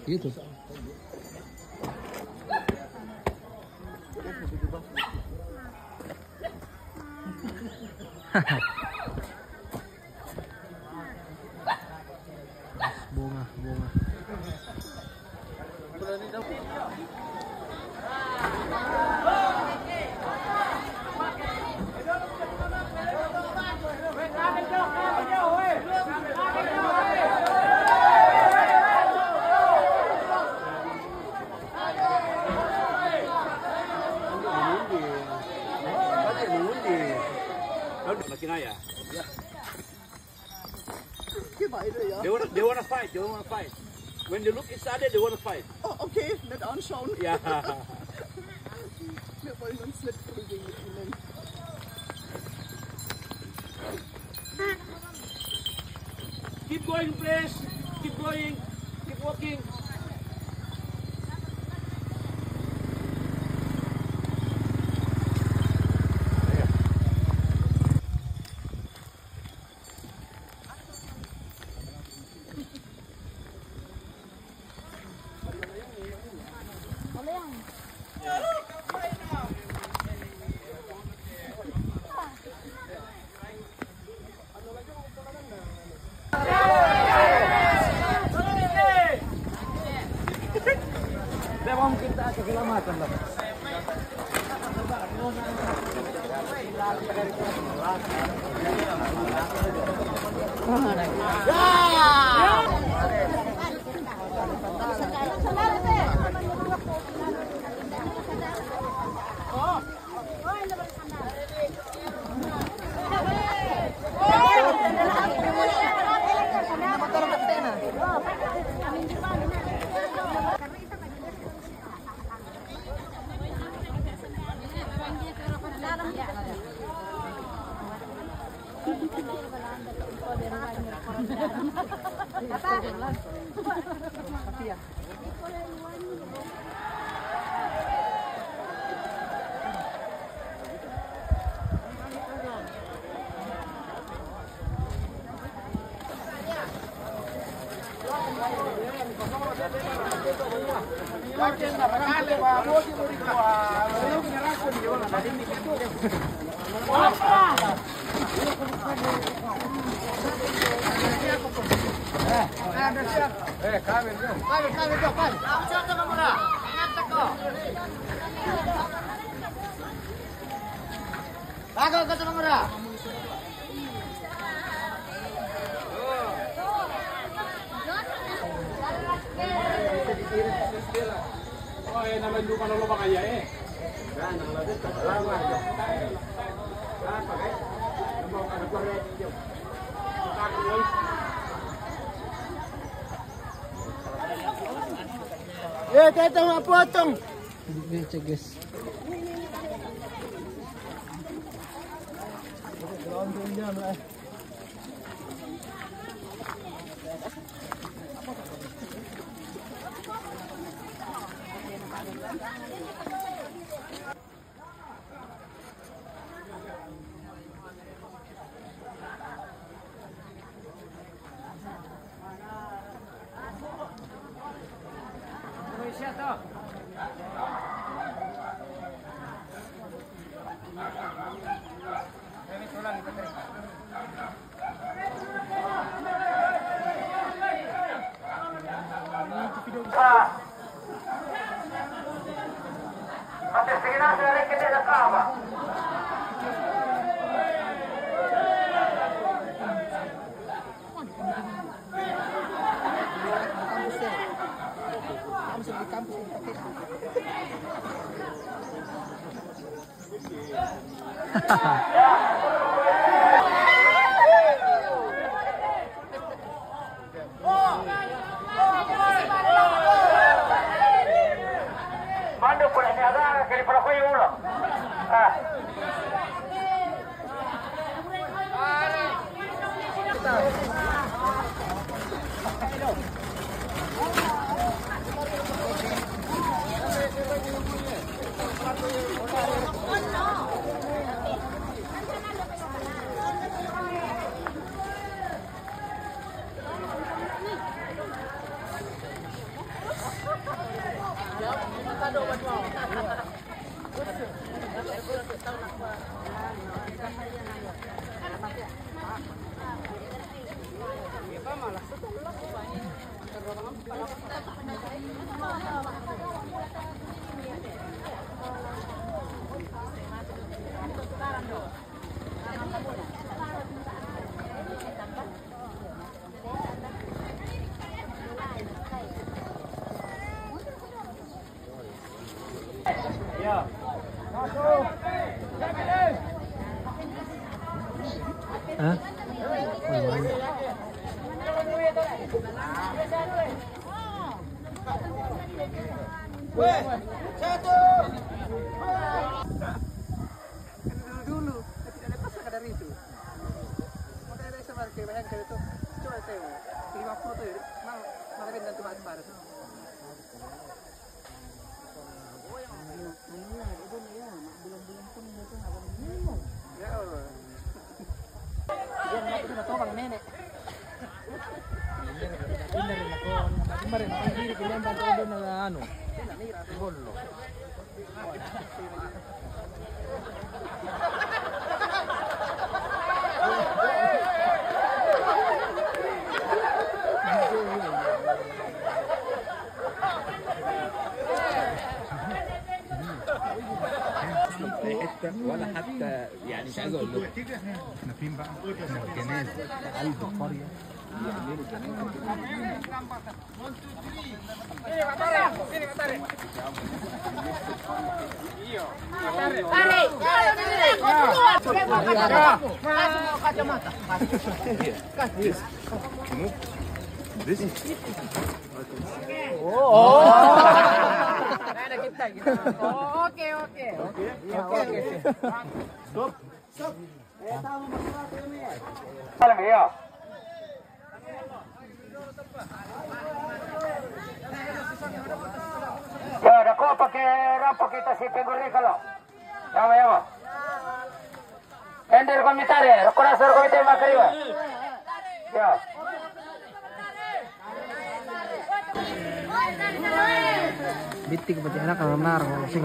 Gitu. Bunga. Kinaya. Yeah. They wanna fight. When they look inside it, they wanna fight. Oh, okay, mit anschauen. Ja. Wir wollen uns nicht prügeln mit ihnen. Keep going, please. Keep going. Keep walking. Memang kita keselamatan lah. Ya, kita mau potong. Cek guys. Mando por el nada que le para juego uno. Hah? Dulu, tidak lepas dari itu. Makanya ada sama kayak banyak dari itu. Coba saya 50 tuh, malah dengan tuh baru. Kemarin ako hindi kailangan ba ito na ano? Bollo. حتى ولا حتى يعني مش عايز اقول لكم احنا فين بقى؟ احنا في جنازه قلب القريه يعملوا جنازه Iya. Ya, ada kok pakai rampo kita si pengguri kalau. Llama. Ender komitare, corazón komite makariwa. Ya. Bitik ba anak kalau nar kalau sing.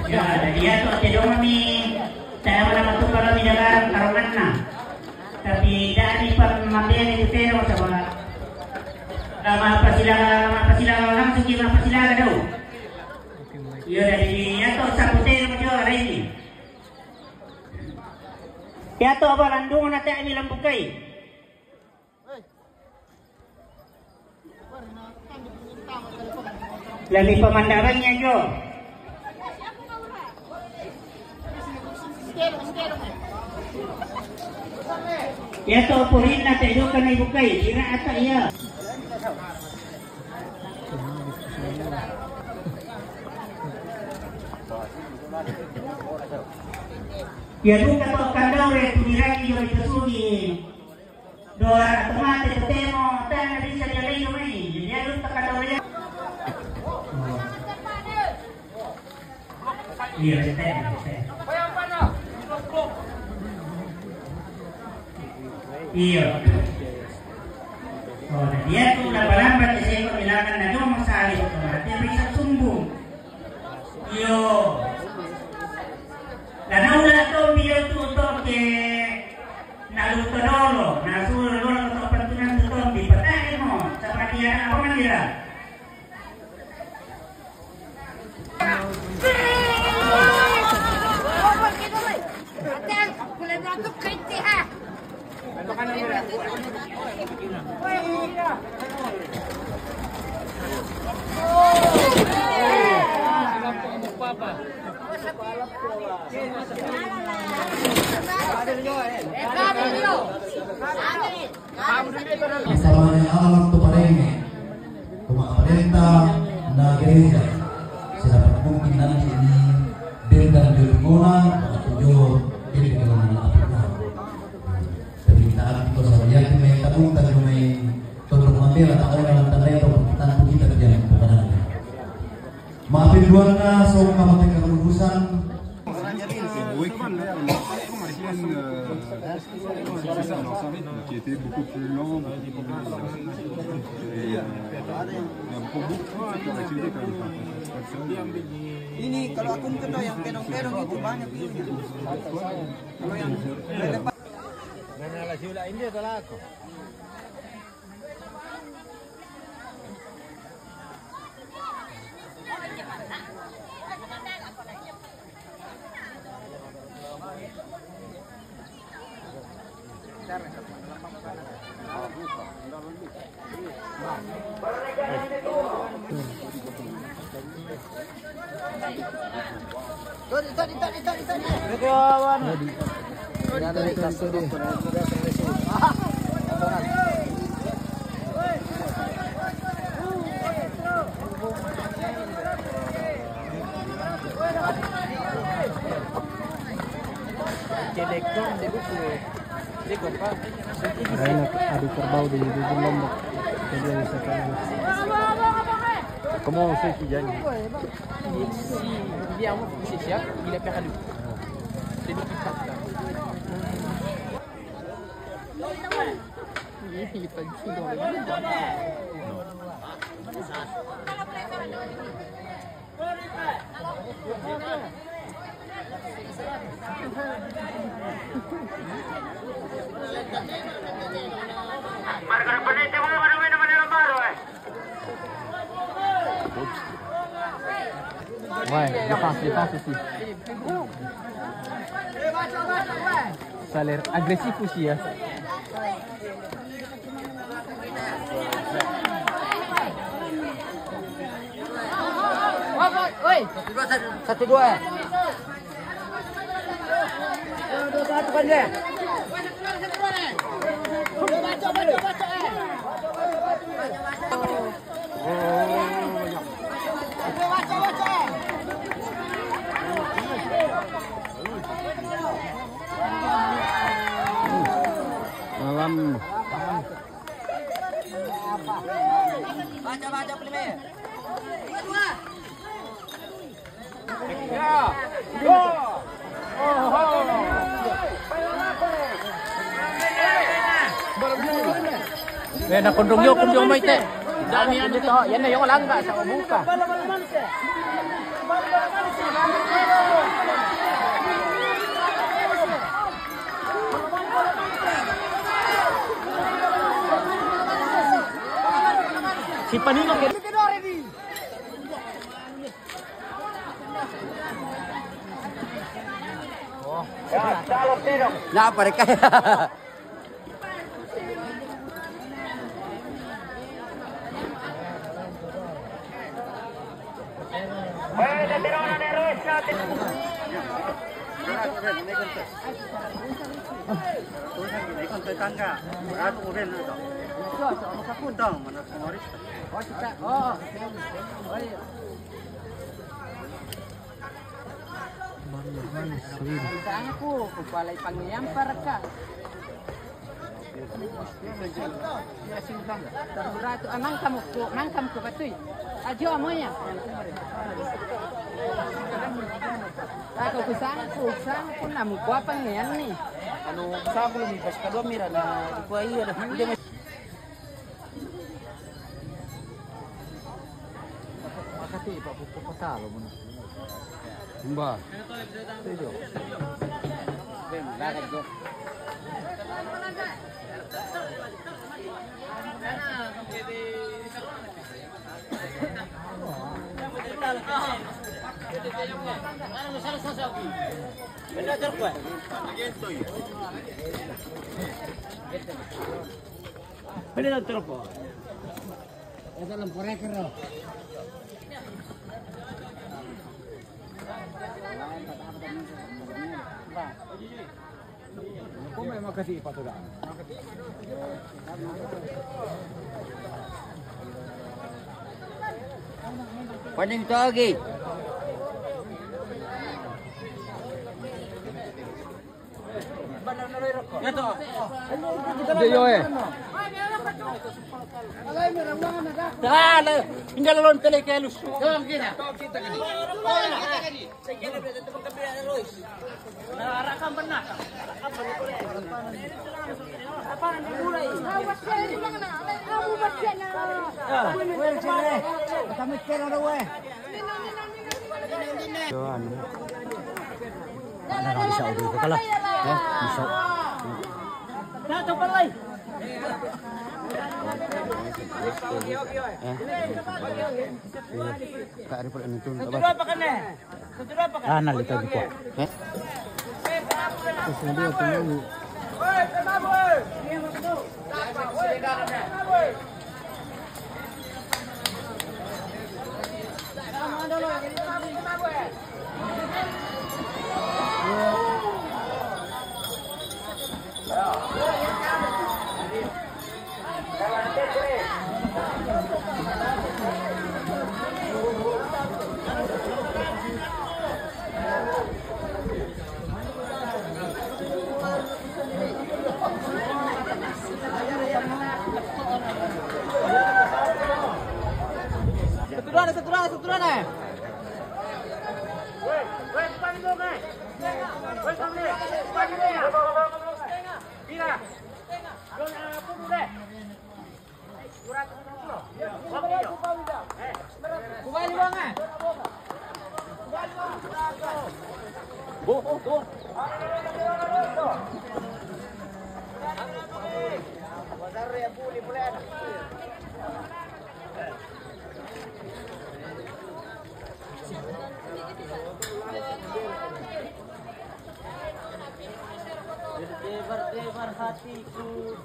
Ya, dia tuh tidak kami saya mana masuk kalau di dalam taruhan na. Tapi dari pemateri itu terus sama. Apa sila langsung kita apa sila ada. Ya dari ya tuh satu terus macam ada ini. Ya tuh apa landung nanti kami lampukai. Lagi pemandangannya jo. Ya to purin na tayo ka na ibukay. Ira ata iya. Ya duka to kandaw re tumiraki yo itusugi. Doa tomate temo tan risa ya leyo mai. Ya duka kandaw re. Iya, iya. Oh, dia tuh udah lambat di sini bilangan na doon masali ito. Dia bisa sumbong. Iyo. Lana udah tuh video tuh ke naluto dolo, nasulo dolo ke pertunan tuh di patahin mo. Seperti yang apa mandira? Kesamanya alam tu parenge, pemerintah na gereja sedapat mungkin nanti ini dengan dirgona atau jadi dengan apa? Permintaan kita sahaja kita may tabung tadi may tutup mabela tak ada dalam tanda itu tanpa kita berjalan kepada Allah. Maafin Tuhan so kamu kerubusan. Qui était beaucoup plus lent, et pour beaucoup d'activités quand même. Ini kalau akun itu yang terong-terong itu banyak view-nya. Kalau yang lepas ini adalah aku. Ada kerbau di Lombok. Comment on sait qu'il gagne? Il est à moi, c'est cher, il a perdu. C'est lui qui tape là. Il est pas du tout dans le vide. Ouais, défense aussi. Ça a l'air agressif aussi. Hein. Satu dua. Satu kan dia. Malam. Baca primer. Dua. Ya. Go. Na kondong yo may te. Dami dito. Yan na yung langga sa ubuka. Si Panino che Ya, calon Tino. Kenapa mereka? Pwede Tirona ni Ruiz natin. Saan ko? Kupalay pangyayamper ka. Terurato, nangkam ko ba ito'y? Adyo mo yan. Ako kusana ko na mukha pang yan ni. Ano, sa ako lumipas ka doon, mira na ikuha iyo. Hindi mo makati, papapasalo mo na. Ba? Tuyo. Ben, lakad ko. Pwede na tropo. Ito lang po record. Kung may makasi ipatudaan. Pwedeng ito lagi. Hindi yo eh. Dale, hindi lalon tele kay Lus. Doon kita. Narakan ba na? Nakakisa ulit ka lang. Bisa. Nato palay. Kak report ini tuh. Tudura pa kana. Tudura pa kana. Nalito ko. Terus nanti aku mau. Oi, kenapa oi? Saturan eh. Woi, paling dong, eh. Woi, sambil. Paling ya. Mira. Don pun deh. Kurang dulu. Waktu yo. Kubali bang eh. Tuh. Berdebar hatiku.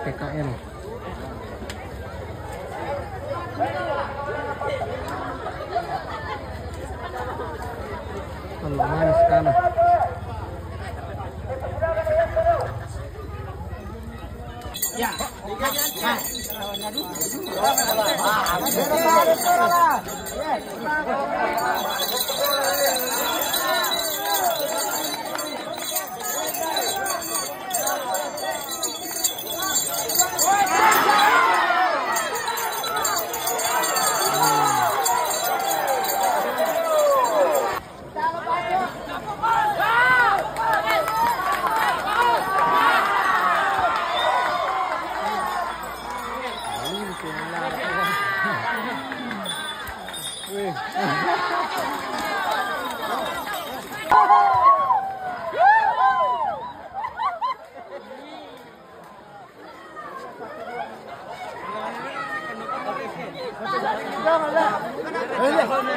PKL. Kalau manis kalah. Ya.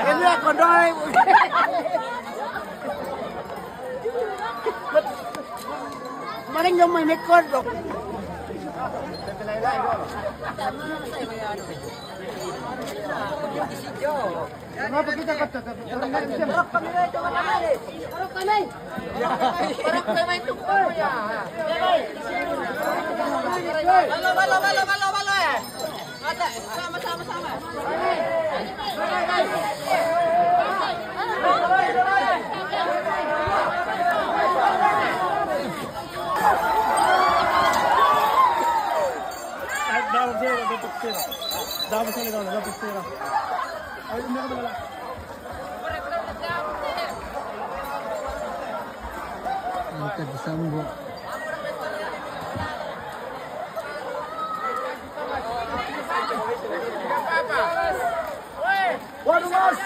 Ini kondoi. Maring yung may mikod. Kenapa kita kata? Kita disambung. Waduh mas.